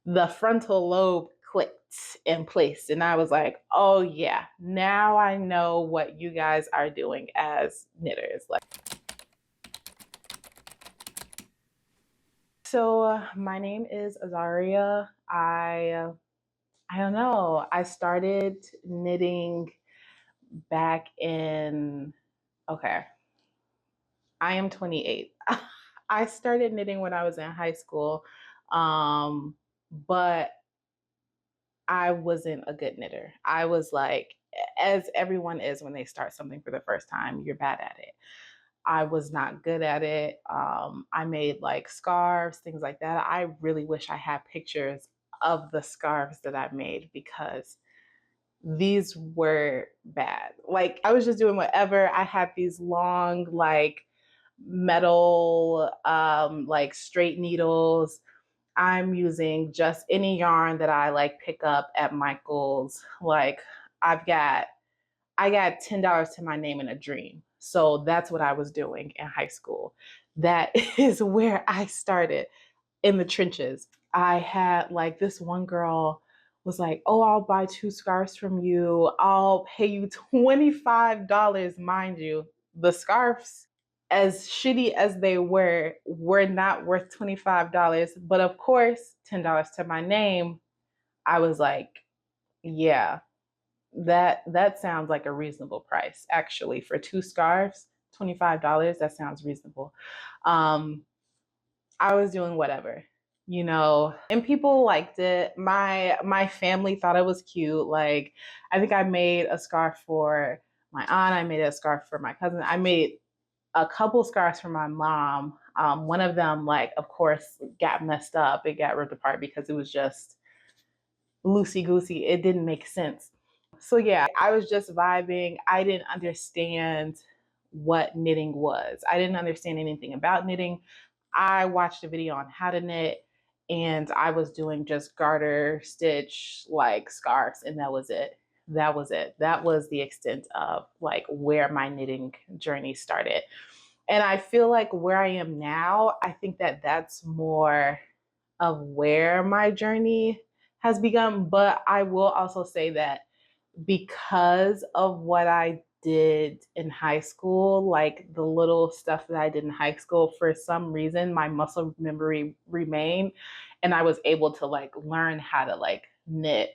the frontal lobe clicked in place. And I was like, oh yeah, now I know what you guys are doing as knitters. Like, so my name is Azaria. I don't know. I started knitting back in, okay, I am 28. I started knitting when I was in high school, but I wasn't a good knitter. I was like, as everyone is when they start something for the first time, you're bad at it. I was not good at it. I made like scarves, things like that. I really wish I had pictures of the scarves that I made because these were bad. Like I was just doing whatever. I had these long, like metal, like straight needles. I'm using just any yarn that I like pick up at Michael's. Like I've got I got $10 to my name in a dream. So that's what I was doing in high school. That is where I started in the trenches. I had like this one girl was like, "Oh, I'll buy two scarves from you. I'll pay you $25." Mind you, the scarves, as shitty as they were not worth $25. But of course, $10 to my name. I was like, yeah, that sounds like a reasonable price actually for two scarves. $25. That sounds reasonable. Um, I was doing whatever, and people liked it. My family thought it was cute. Like I think I made a scarf for my aunt. I made a scarf for my cousin. I made a couple scarves for my mom. One of them, like, of course, got messed up. It got ripped apart because it was just loosey goosey. It didn't make sense. So yeah, I was just vibing. I didn't understand what knitting was. I didn't understand anything about knitting. I watched a video on how to knit and I was doing just garter stitch like scarves and that was it. That was it. That was the extent of like where my knitting journey started. And I feel like where I am now, I think that that's more of where my journey has begun. But I will also say that because of what I did in high school, like the little stuff that I did in high school, for some reason, my muscle memory remained. And I was able to like learn how to like knit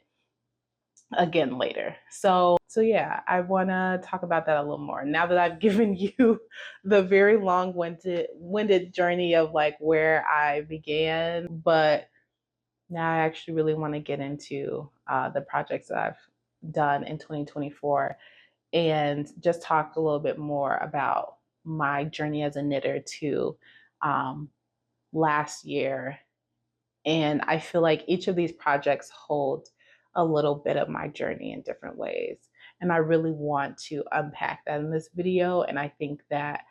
again later. So yeah, I want to talk about that a little more. Now that I've given you the very long-winded journey of like where I began, but now I actually really want to get into the projects that I've done in 2024 and just talk a little bit more about my journey as a knitter to um, last year. And I feel like each of these projects hold a little bit of my journey in different ways. And I really want to unpack that in this video. And I think that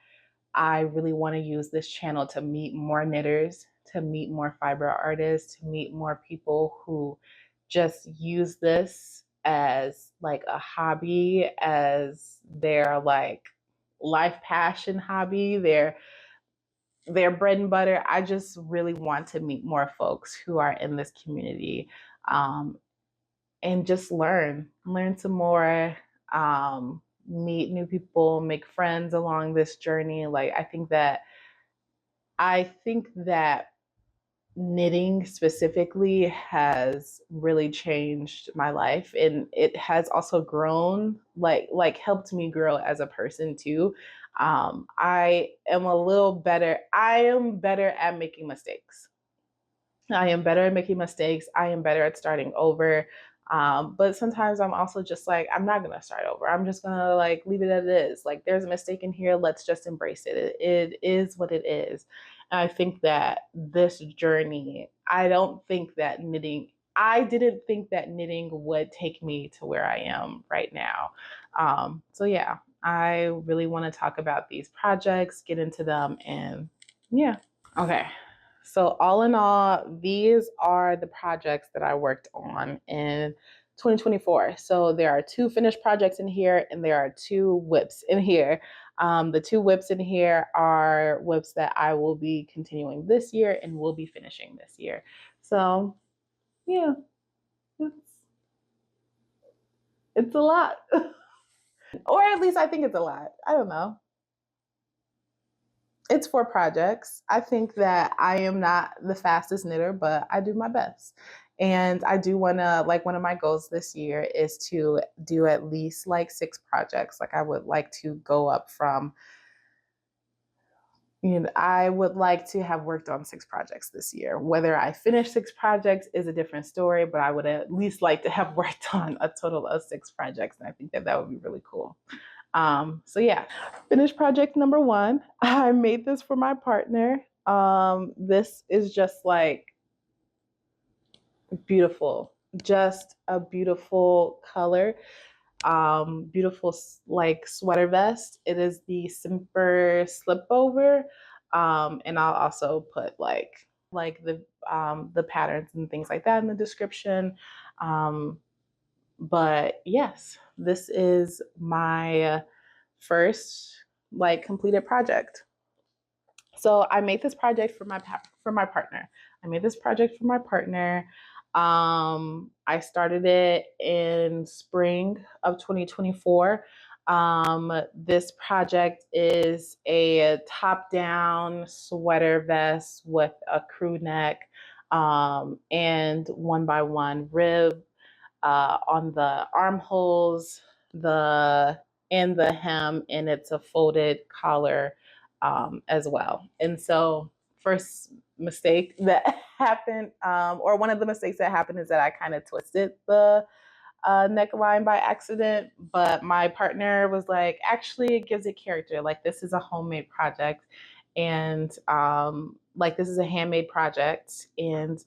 I really want to use this channel to meet more knitters, to meet more fiber artists, to meet more people who just use this as like a hobby, as their like life passion hobby, their bread and butter. I just really want to meet more folks who are in this community, um, and just learn some more, meet new people, make friends along this journey. Like I think that knitting specifically has really changed my life and it has also grown like helped me grow as a person too. I am better at making mistakes. I am better at making mistakes. I am better at starting over. But sometimes I'm also just like, I'm not gonna start over. I'm just gonna like leave it as it is. Like there's a mistake in here. Let's just embrace it. It is what it is. And I think that this journey, I didn't think that knitting would take me to where I am right now. So yeah, I really want to talk about these projects, get into them, and yeah. Okay. So, all in all, these are the projects that I worked on in 2024. So, there are two finished projects in here, and there are two whips in here. The two whips in here are whips that I will be continuing this year and will be finishing this year. So, yeah, it's it's a lot. Or at least I think it's a lot. I don't know. It's 4 projects. I think that I am not the fastest knitter, but I do my best. And I do want to, like, one of my goals this year is to do at least like 6 projects. Like, I would like to go up from, I would like to have worked on 6 projects this year. Whether I finish 6 projects is a different story, but I would at least like to have worked on a total of 6 projects. And I think that that would be really cool. So yeah, finished project number 1. I made this for my partner. This is just like beautiful, just a beautiful color. Beautiful like sweater vest. It is the Simper slip over. And I'll also put like the patterns and things like that in the description. But yes, this is my first like completed project. So I made this project for my partner. I made this project for my partner. I started it in spring of 2024. This project is a top-down sweater vest with a crew neck and 1x1 rib on the armholes, the and the hem, and it's a folded collar as well. And so, first mistake that happened, or one of the mistakes that happened, is that I kind of twisted the neckline by accident. But my partner was like, actually, it gives it character. Like, this is a homemade project, and like, this is a handmade project, and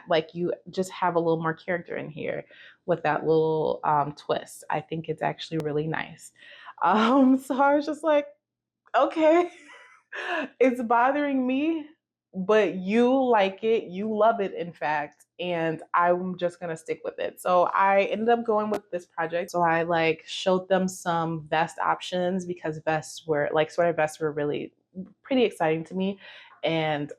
like, you just have a little more character in here with that little twist. I think it's actually really nice. So I was just like, okay, it's bothering me, but you like it, you love it, in fact, and I'm just gonna stick with it. So I ended up going with this project. So I like showed them some vest options because vests were like sweater vests were really pretty exciting to me. And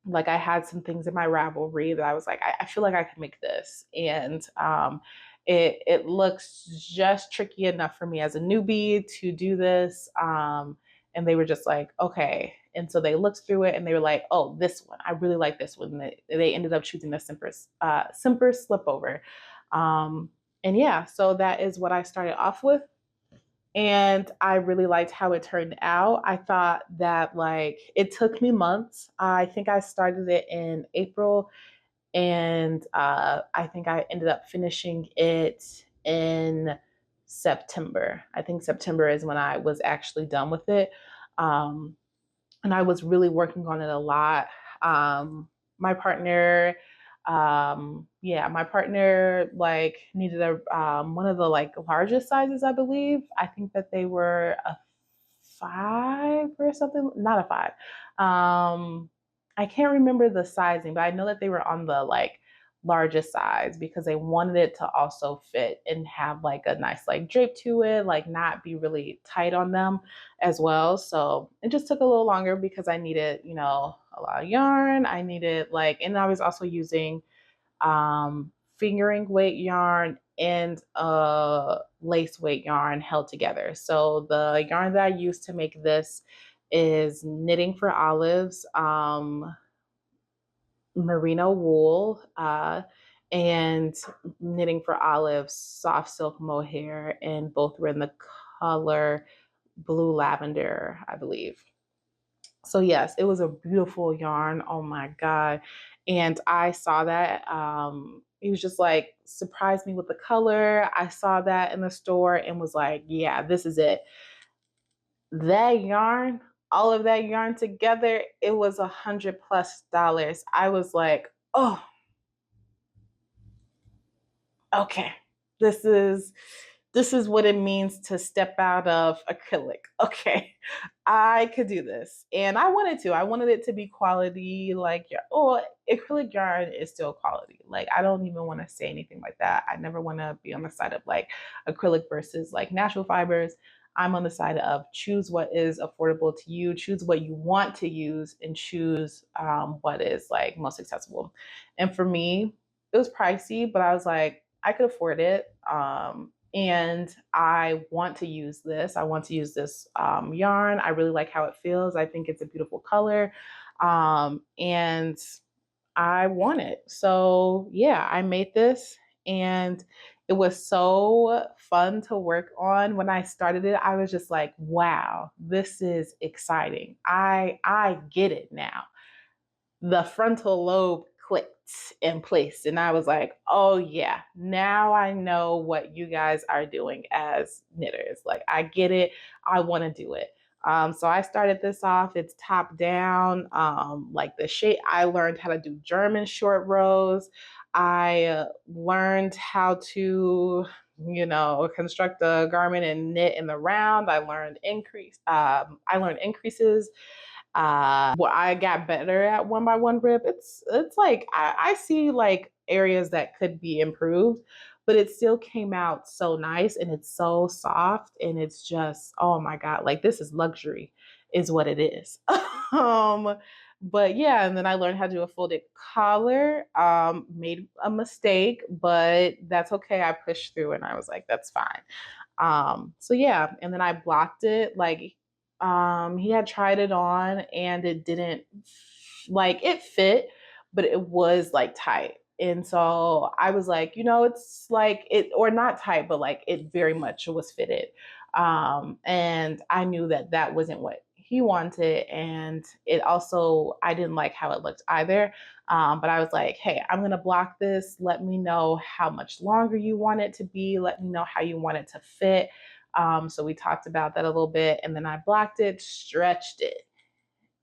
like, I had some things in my Ravelry that I was like, I feel like I could make this. And it looks just tricky enough for me as a newbie to do this. And they were just like, okay. And so they looked through it and they were like, oh, this one, I really like this one. And they ended up choosing the Simper Slipover. And yeah, so that is what I started off with, and I really liked how it turned out. I thought that, like, it took me months. I think I started it in April, and I think I ended up finishing it in September. I think September is when I was actually done with it. Um, and I was really working on it a lot. My partner, my partner like needed a one of the like largest sizes, I believe. I think that they were a 5 or something, not a 5. I can't remember the sizing, but I know that they were on the like largest size because they wanted it to also fit and have like a nice like drape to it, like not be really tight on them as well. So it just took a little longer because I needed, a lot of yarn. I needed like, and I was also using fingering weight yarn and lace weight yarn held together. So the yarn that I used to make this is Knitting for Olives, merino wool, and Knitting for Olives soft silk mohair, and both were in the color blue lavender, I believe. So yes, it was a beautiful yarn. Oh my God. And I saw that. It was just like surprised me with the color. I saw that in the store and was like, yeah, this is it. That yarn, all of that yarn together, it was $100+. I was like, oh, okay. This is this is what it means to step out of acrylic. Okay, I could do this. And I wanted to. I wanted it to be quality, like, oh, acrylic yarn is still quality. Like, I don't even want to say anything like that. I never want to be on the side of like acrylic versus like natural fibers. I'm on the side of choose what is affordable to you, choose what you want to use, and choose what is like most accessible. And for me, it was pricey, but I was like, I could afford it. And I want to use this. I want to use this yarn. I really like how it feels. I think it's a beautiful color. And I want it. So yeah, I made this and it was so fun to work on. When I started it, I was just like, wow, this is exciting. I get it now. The frontal lobe clicked in place and I was like, oh yeah, now I know what you guys are doing as knitters. Like I get it. I want to do it. So I started this off. It's top down, like the shape. I learned how to do German short rows. I learned how to, construct a garment and knit in the round. I learned increases. What I got better at one by one rib. It's like I see like areas that could be improved, but it still came out so nice and it's so soft and it's just, oh my god, like this is luxury is what it is. um but yeah, and then I learned how to do a folded collar. Made a mistake, but that's okay. I pushed through and I was like, that's fine. So yeah, and then I blocked it. Like he had tried it on and it didn't, like it fit, but it was like tight. And so I was like, it's like it, or not tight, but like it very much was fitted. And I knew that that wasn't what he wanted. And it also, I didn't like how it looked either. But I was like, hey, I'm going to block this. Let me know how much longer you want it to be. Let me know how you want it to fit. So we talked about that a little bit. And then I blocked it, stretched it.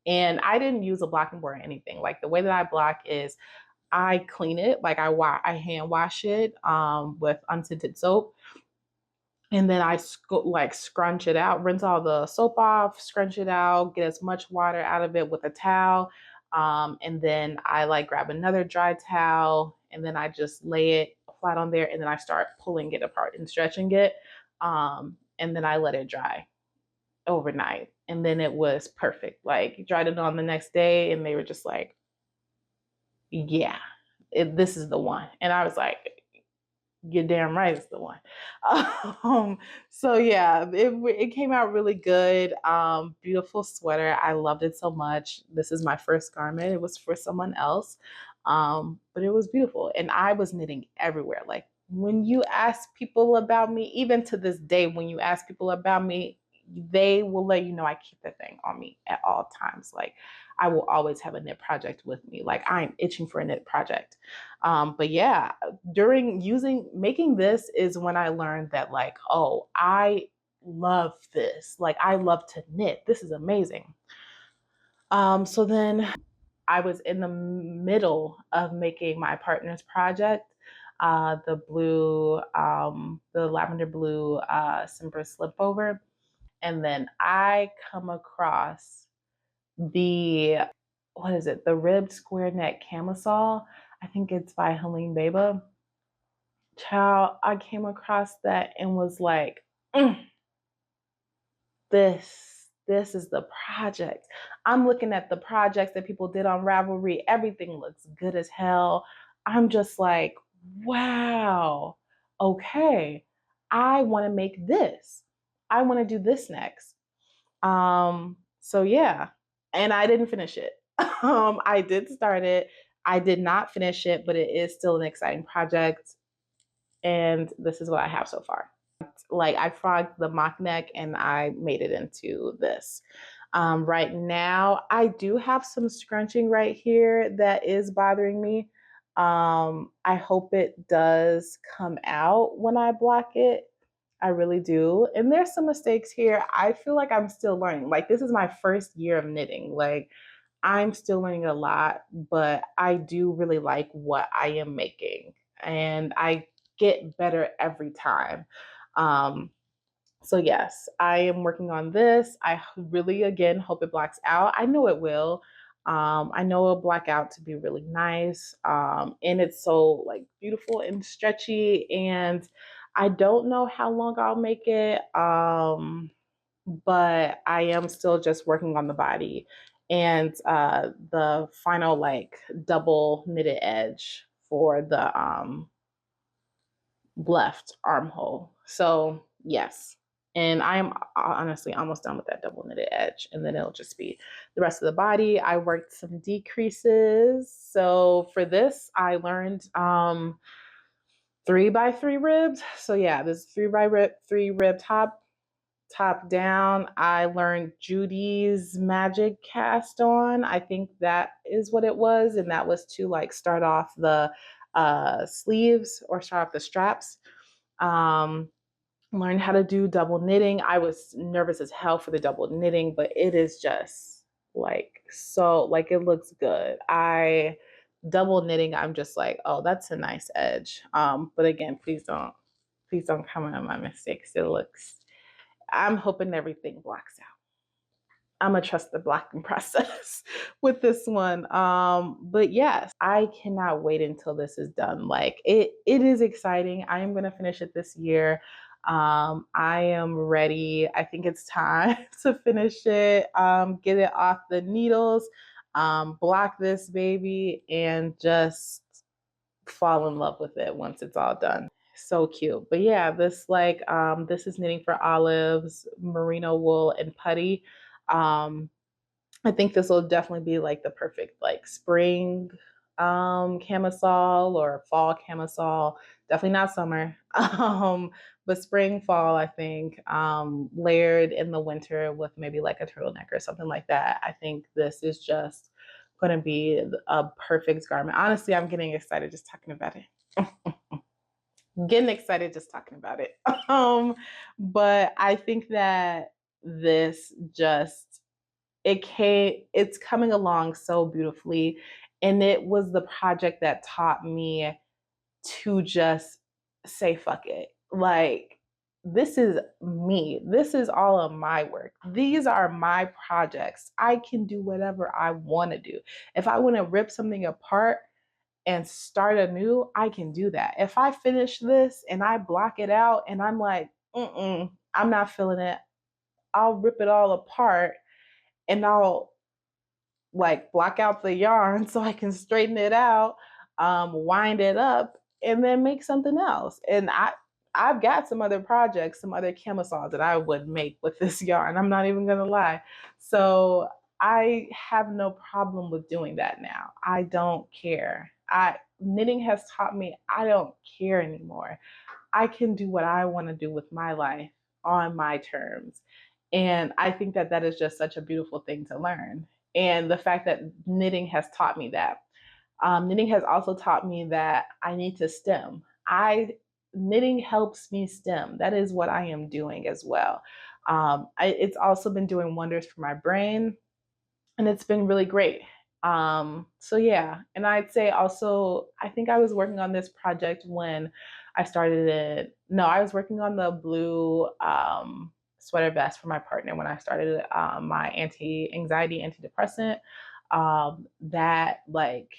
And I didn't use a blocking board or anything. Like the way that I block is I clean it, like I hand wash it with unscented soap. And then I like scrunch it out, rinse all the soap off, scrunch it out, get as much water out of it with a towel. And then I like grab another dry towel and then I just lay it flat on there and then I start pulling it apart and stretching it. And then I let it dry overnight. And then it was perfect. Like dried it on the next day and they were just like, yeah, this is the one. And I was like, you're damn right it's the one. So yeah, it came out really good. Beautiful sweater. I loved it so much. This is my first garment. It was for someone else. But it was beautiful. And I was knitting everywhere. Like when you ask people about me, even to this day, when you ask people about me, they will let you know I keep the thing on me at all times. Like I will always have a knit project with me. Like I'm itching for a knit project. But yeah, during making this is when I learned that like, oh, I love this. Like I love to knit. This is amazing. So then I was in the middle of making my partner's project, the lavender blue Simper slipover. And then I come across the, what is it? The ribbed square neck camisole. I think it's by Helene Beba. Child, I came across that and was like, this is the project. I'm looking at the projects that people did on Ravelry. Everything looks good as hell. I'm just like, wow, okay, I want to make this. I want to do this next. So yeah, and I didn't finish it. I did start it. I did not finish it, but it is still an exciting project. And this is what I have so far. Like I frogged the mock neck and I made it into this. Right now, I do have some scrunching right here that is bothering me. I hope it does come out when I block it. I really do. And there's some mistakes here. I feel like I'm still learning. Like this is my first year of knitting. Like I'm still learning a lot, but I do really like what I am making. And I get better every time. Um, so yes, I am working on this. I really, again, hope it blacks out. I know it will. I know it'll black out to be really nice. And it's so like beautiful and stretchy. And I don't know how long I'll make it. but I am still just working on the body and the final like double knitted edge for the left armhole. So yes. And I am honestly almost done with that double knitted edge. And then it'll just be the rest of the body. I worked some decreases. So for this, I learned 3x3 ribs. So yeah, this 3x3 rib top down. I learned Judy's magic cast on. I think that is what it was. And that was to like start off the sleeves or start off the straps. Um, Learned how to do double knitting. I was nervous as hell for the double knitting, but it is just like so like it looks good. I double knitting, I'm just like, oh, that's a nice edge. But again, please don't comment on my mistakes. It looks I'm hoping everything blocks out. I'm gonna trust the blocking process with this one. But yes, I cannot wait until this is done. Like it is exciting. I am gonna finish it this year. I am ready. I think it's time to finish it, get it off the needles, block this baby, and just fall in love with it once it's all done. So cute. But yeah, this is knitting for olives, merino wool, and putty. Um, I think this will definitely be like the perfect like spring camisole or fall camisole. Definitely not summer. But spring, fall, I think, layered in the winter with maybe like a turtleneck or something like that. I think this is just going to be a perfect garment. Honestly, I'm getting excited just talking about it. Getting excited just talking about it. But I think that this just it's coming along so beautifully, and it was the project that taught me to just say fuck it. Like, this is me. This is all of my work. These are my projects. I can do whatever I want to do. If I want to rip something apart and start anew, I can do that. If I finish this and I block it out and I'm like, I'm not feeling it, I'll rip it all apart and I'll like block out the yarn so I can straighten it out, wind it up, and then make something else. And I've got some other projects, some other camisoles that I would make with this yarn. I'm not even gonna lie. So I have no problem with doing that now. I don't care. I Knitting has taught me I don't care anymore. I can do what I want to do with my life on my terms. And I think that that is just such a beautiful thing to learn. And the fact that knitting has taught me that. Knitting has also taught me that I need to stem. Knitting helps me stem. That is what I am doing as well. It's also been doing wonders for my brain, and it's been really great. So yeah, and I'd say also, I think I was working on this project when I started it. No, I was working on the blue sweater vest for my partner when I started my anti-anxiety antidepressant. That like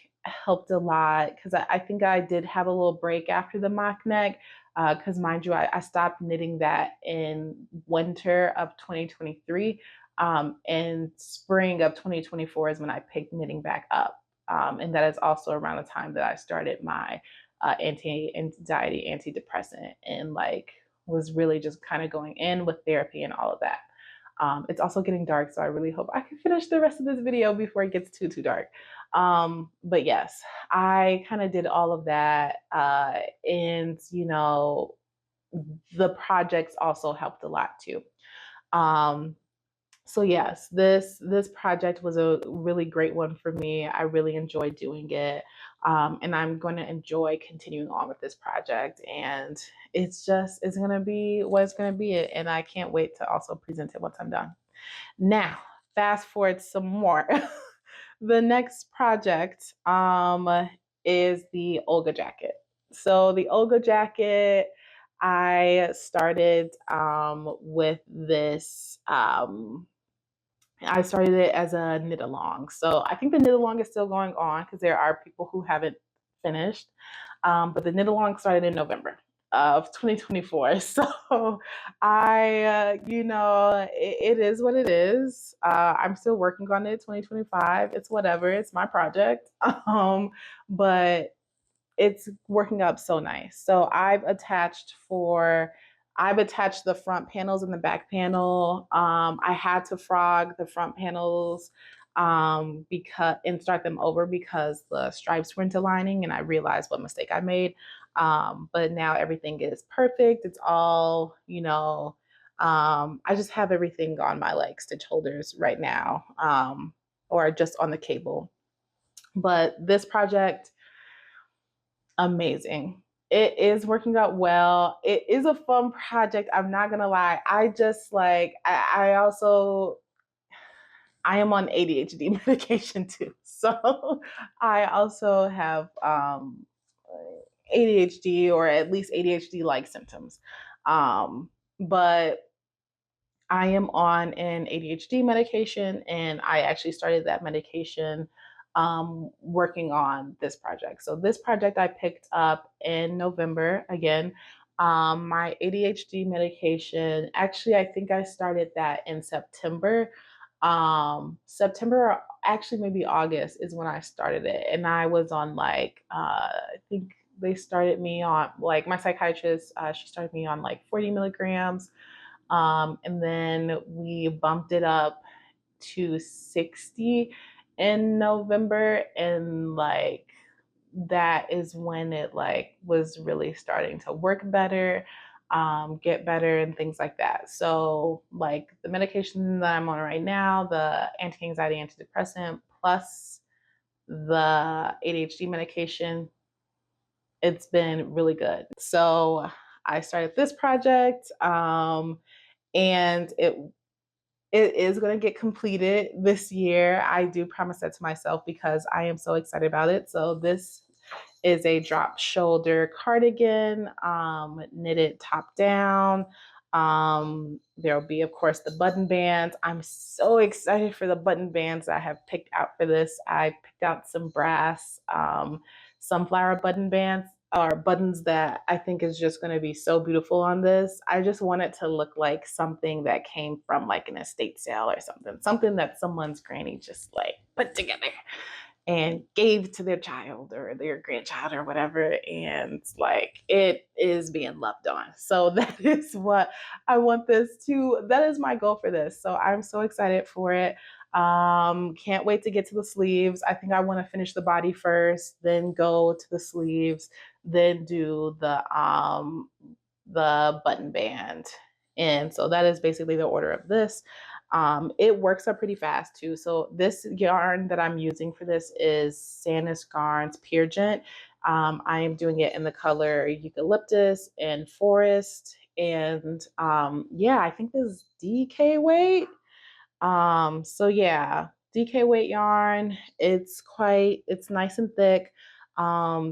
helped a lot because I think I did have a little break after the mock neck. Because mind you, I stopped knitting that in winter of 2023, and spring of 2024 is when I picked knitting back up. And that is also around the time that I started my anti-anxiety antidepressant and like was really just kind of going in with therapy and all of that. It's also getting dark, so I really hope I can finish the rest of this video before it gets too dark. But yes, I kind of did all of that, and the projects also helped a lot too. Um, so yes, this project was a really great one for me. I really enjoyed doing it, and I'm going to enjoy continuing on with this project. And it's going to be what it's going to be, and I can't wait to also present it once I'm done. Now, fast forward some more. The next project is the Olga jacket. So the Olga jacket, I started with this. I started it as a knit along. So I think the knit along is still going on because there are people who haven't finished. But the knit along started in November of 2024. So it is what it is. I'm still working on it. 2025. It's whatever. It's my project. But it's working up so nice. So I've attached the front panels and the back panel. I had to frog the front panels because and start them over because the stripes weren't aligning, and I realized what mistake I made. But now everything is perfect. It's all, I just have everything on my like stitch holders right now, or just on the cable. But this project, amazing. It is working out well. It is a fun project. I'm not gonna lie. I just like I also I am on ADHD medication too. So I also have ADHD, or at least ADHD like symptoms. But I am on an ADHD medication, and I actually started that medication working on this project. So, this project I picked up in November again. My ADHD medication, actually, I think I started that in September. September, actually, maybe August is when I started it. And I was on like, I think they started me on, like, my psychiatrist, she started me on like 40 milligrams. And then we bumped it up to 60 in November. And like, that is when it like was really starting to work better, get better and things like that. So like the medication that I'm on right now, the anti-anxiety antidepressant plus the ADHD medication, it's been really good. So I started this project, and it is going to get completed this year. I do promise that to myself because I am so excited about it. So this is a drop shoulder cardigan, knitted top down. There'll be, of course, the button bands. I'm so excited for the button bands I have picked out for this. I picked out some brass sunflower button bands, or buttons, that I think is just going to be so beautiful on this. I just want it to look like something that came from like an estate sale or something that someone's granny just like put together and gave to their child or their grandchild or whatever, and like it is being loved on. So that is what I want this to, that is my goal for this. So I'm so excited for it. Can't wait to get to the sleeves. I think I want to finish the body first, then go to the sleeves, then do the button band. And so that is basically the order of this. It works up pretty fast too. So this yarn that I'm using for this is Sanus Garn's Pure Gent. I am doing it in the color Eucalyptus and Forest. And yeah, I think this is DK weight. So yeah, DK weight yarn. It's nice and thick.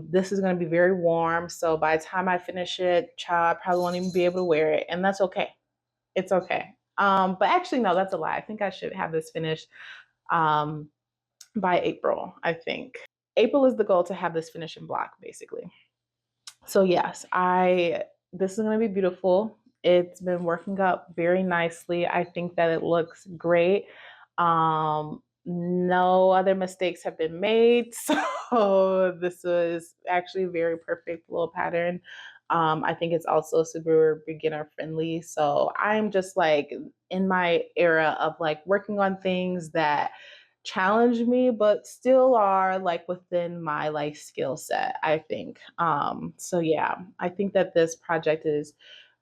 This is going to be very warm. So by the time I finish it, child, I probably won't even be able to wear it. And that's okay. It's okay. But actually, no, that's a lie. I think I should have this finished um, by April, I think. April is the goal, to have this finished in block, basically. So yes, this is going to be beautiful. It's been working up very nicely. I think that it looks great. No other mistakes have been made. So this was actually a very perfect little pattern. I think it's also super beginner friendly. So I'm just like in my era of like working on things that challenge me but still are like within my like skill set, I think. So yeah, I think that this project is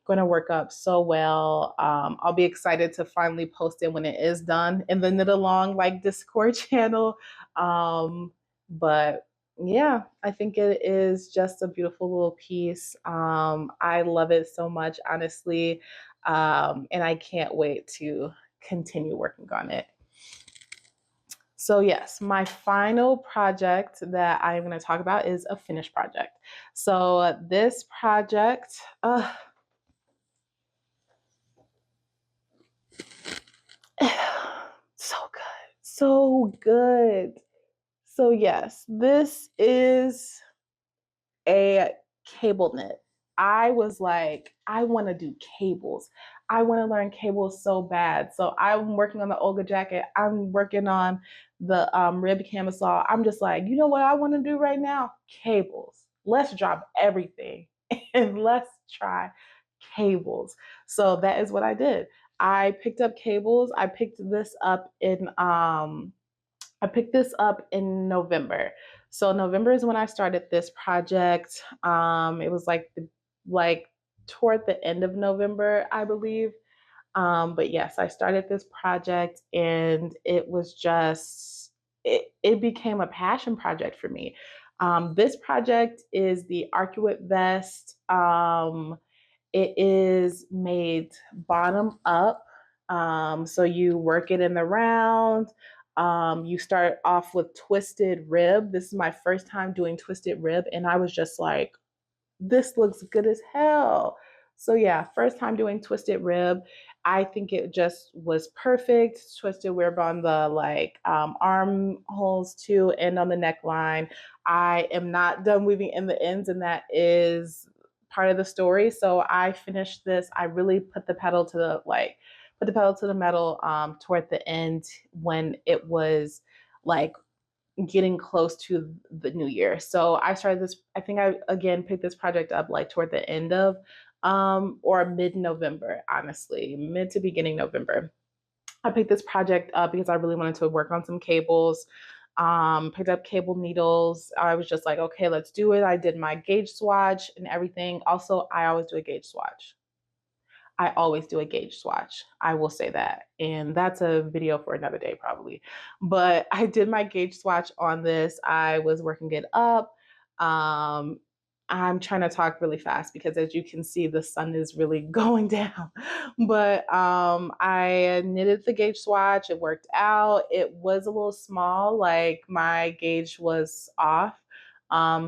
going to work up so well. I'll be excited to finally post it when it is done in the Knit Along like Discord channel. But yeah, I think it is just a beautiful little piece. I love it so much, honestly. And I can't wait to continue working on it. So yes, my final project that I'm going to talk about is a finished project. So this project, so good, so good. So yes, this is a cable knit. I was like, I want to do cables. I want to learn cables so bad. So I'm working on the Olga jacket. I'm working on the rib camisole. I'm just like, you know what I want to do right now? Cables. Let's drop everything and let's try cables. So that is what I did. I picked up cables. I picked this up in November. So November is when I started this project. It was like toward the end of November, I believe. But yes, I started this project, and it was just it became a passion project for me. This project is the Arcuate vest. It is made bottom up. So you work it in the round. You start off with twisted rib. This is my first time doing twisted rib, and I was just like, this looks good as hell. So yeah, first time doing twisted rib. I think it just was perfect. Twisted rib on the armholes too, and on the neckline. I am not done weaving in the ends, and that is part of the story. So I finished this. I really put the pedal to the metal toward the end when it was like getting close to the new year. So I started this, I think I again picked this project up like toward the end of or mid-November, honestly, mid to beginning November. I picked this project up because I really wanted to work on some cables. Picked up cable needles. I was just like, okay, let's do it. I did my gauge swatch and everything. Also, I always do a gauge swatch. I always do a gauge swatch. I will say that. And that's a video for another day, probably. But I did my gauge swatch on this. I was working it up. Um, I'm trying to talk really fast because, as you can see, the sun is really going down. But I knitted the gauge swatch. It worked out. It was a little small, like my gauge was off.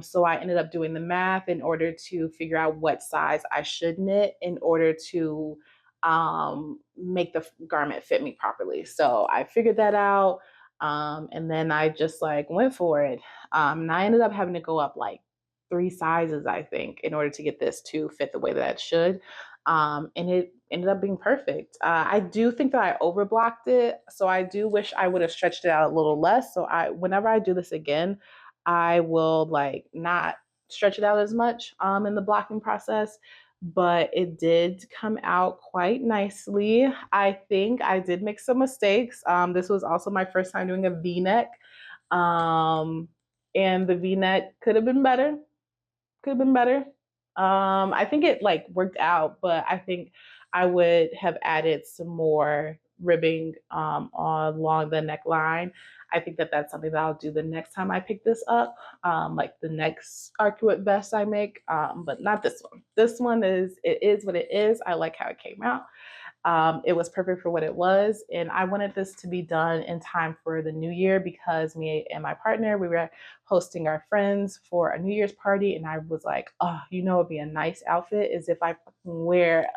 So I ended up doing the math in order to figure out what size I should knit in order to make the garment fit me properly. So I figured that out. And then I just like went for it. And I ended up having to go up like 3 sizes, I think, in order to get this to fit the way that it should. And it ended up being perfect. I do think that I overblocked it. So I do wish I would have stretched it out a little less. So whenever I do this again, I will like not stretch it out as much in the blocking process, but it did come out quite nicely. I think I did make some mistakes. This was also my first time doing a V-neck, um, and the V-neck could have been better. Could have been better. I think it like worked out, but I think I would have added some more ribbing along the neckline. I think that that's something that I'll do the next time I pick this up, like the next Arcuate vest I make, but not this one. This one it is what it is. I like how it came out. It was perfect for what it was. And I wanted this to be done in time for the new year because me and my partner, we were hosting our friends for a New Year's party. And I was like, oh, you know, it'd be a nice outfit is if I wear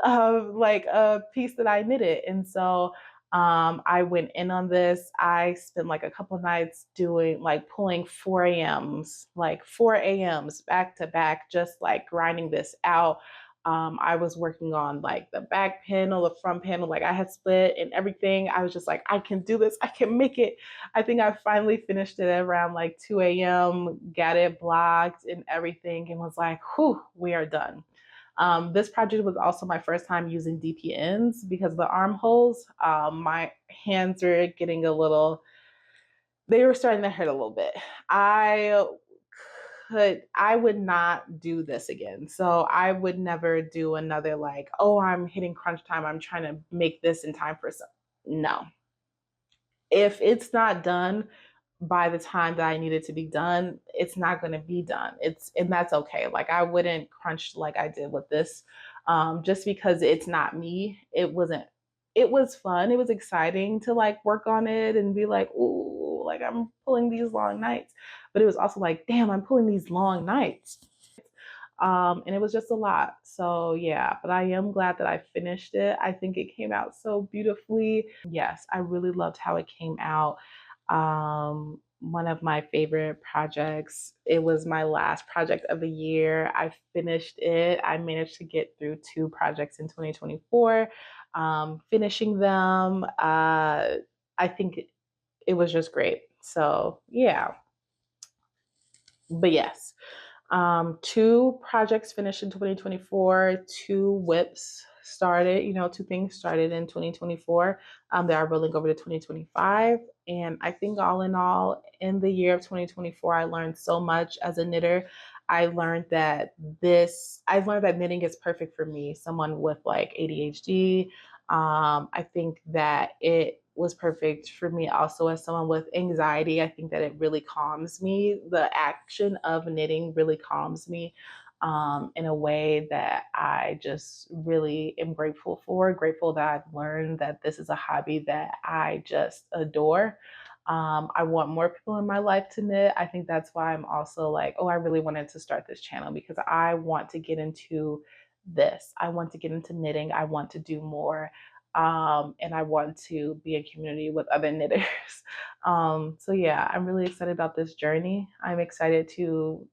like a piece that I knitted. And so I went in on this. I spent like a couple nights doing like pulling 4 a.m.s back to back, just like grinding this out. I was working on like the back panel, the front panel, like I had split and everything. I was just like, I can do this. I can make it. I think I finally finished it around like 2 a.m., got it blocked and everything, and was like, whew, we are done. This project was also my first time using DPNs because of the armholes. My hands were getting they were starting to hurt a little bit. I would not do this again. So I would never do another like, oh, I'm hitting crunch time. I'm trying to make this in time for some. No. If it's not done by the time that I need it to be done, it's not going to be done. And that's okay. Like I wouldn't crunch like I did with this, just because it's not me. It was fun. It was exciting to like work on it and be like, ooh, like I'm pulling these long nights. But it was also like, damn, I'm pulling these long nights. And it was just a lot. So yeah, but I am glad that I finished it. I think it came out so beautifully. Yes, I really loved how it came out. one of my favorite projects. It was my last project of the year. I finished it. I managed to get through 2 projects in 2024. Finishing them, I think it was just great. So, yeah. But yes, 2 projects finished in 2024, 2 whips started, 2 things started in 2024 that are rolling over to 2025. And I think all in all, in the year of 2024, I learned so much as a knitter. I learned that knitting is perfect for me, someone with like ADHD. I think that it was perfect for me also as someone with anxiety. I think that it really calms me. The action of knitting really calms me in a way that I just really am grateful for. Grateful that I've learned that this is a hobby that I just adore. I want more people in my life to knit. I think that's why I'm also like, oh, I really wanted to start this channel because I want to get into this. I want to get into knitting. I want to do more. And I want to be in community with other knitters. So yeah, I'm really excited about this journey. I'm excited to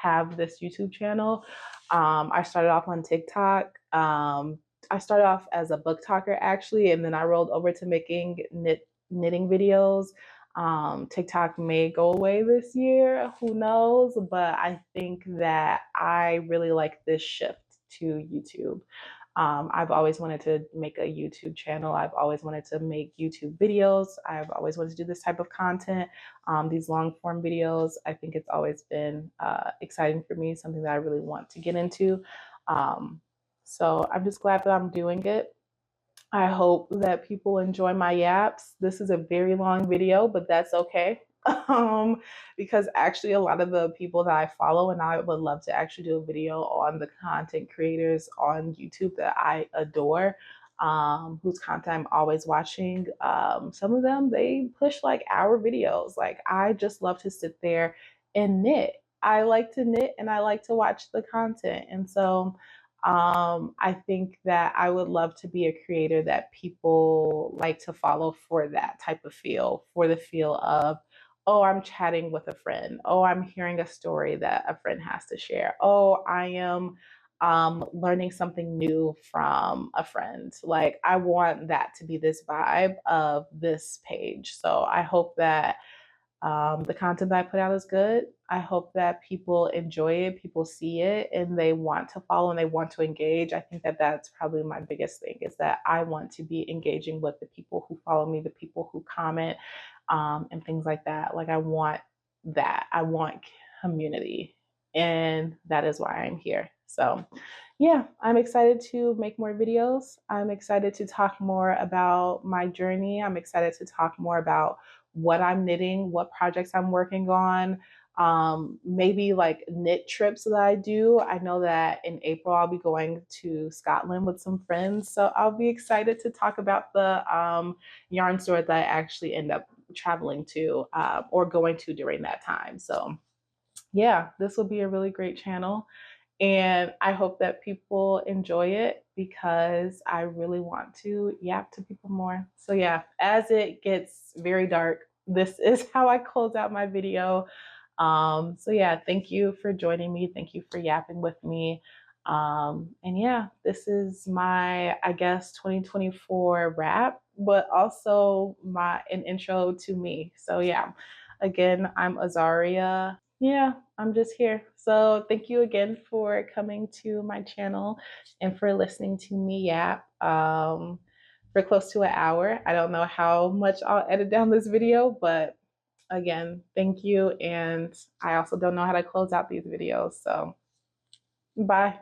have this YouTube channel. I started off on TikTok. I started off as a book talker actually, and then I rolled over to making knitting videos. TikTok may go away this year, who knows? But I think that I really like this shift to YouTube. I've always wanted to make a YouTube channel. I've always wanted to make YouTube videos. I've always wanted to do this type of content, these long form videos. I think it's always been exciting for me, something that I really want to get into. So I'm just glad that I'm doing it. I hope that people enjoy my yaps. This is a very long video, but that's okay. Because actually a lot of the people that I follow, and I would love to actually do a video on the content creators on YouTube that I adore, whose content I'm always watching. Some of them, they push like hour videos. Like I just love to sit there and knit. I like to knit and I like to watch the content. And so I think that I would love to be a creator that people like to follow for that type of feel, for the feel of, oh, I'm chatting with a friend. Oh, I'm hearing a story that a friend has to share. Oh, I am learning something new from a friend. Like, I want that to be this vibe of this page. So I hope that the content that I put out is good. I hope that people enjoy it, people see it, and they want to follow and they want to engage. I think that that's probably my biggest thing is that I want to be engaging with the people who follow me, the people who comment, and things like that. Like, I want that. I want community. And that is why I'm here. So, yeah, I'm excited to make more videos. I'm excited to talk more about my journey. I'm excited to talk more about what I'm knitting, what projects I'm working on, maybe like knit trips that I do. I know that in April I'll be going to Scotland with some friends, so I'll be excited to talk about the yarn store that I actually end up traveling to or going to during that time. So yeah, this will be a really great channel. And I hope that people enjoy it because I really want to yap to people more. So yeah, as it gets very dark, this is how I close out my video. So yeah, thank you for joining me. Thank you for yapping with me. And yeah, this is my, I guess, 2024 wrap, but also an intro to me. So yeah, again, I'm Azaria. Yeah, I'm just here. So thank you again for coming to my channel and for listening to me yap for close to an hour. I don't know how much I'll edit down this video, but again, thank you. And I also don't know how to close out these videos. So bye.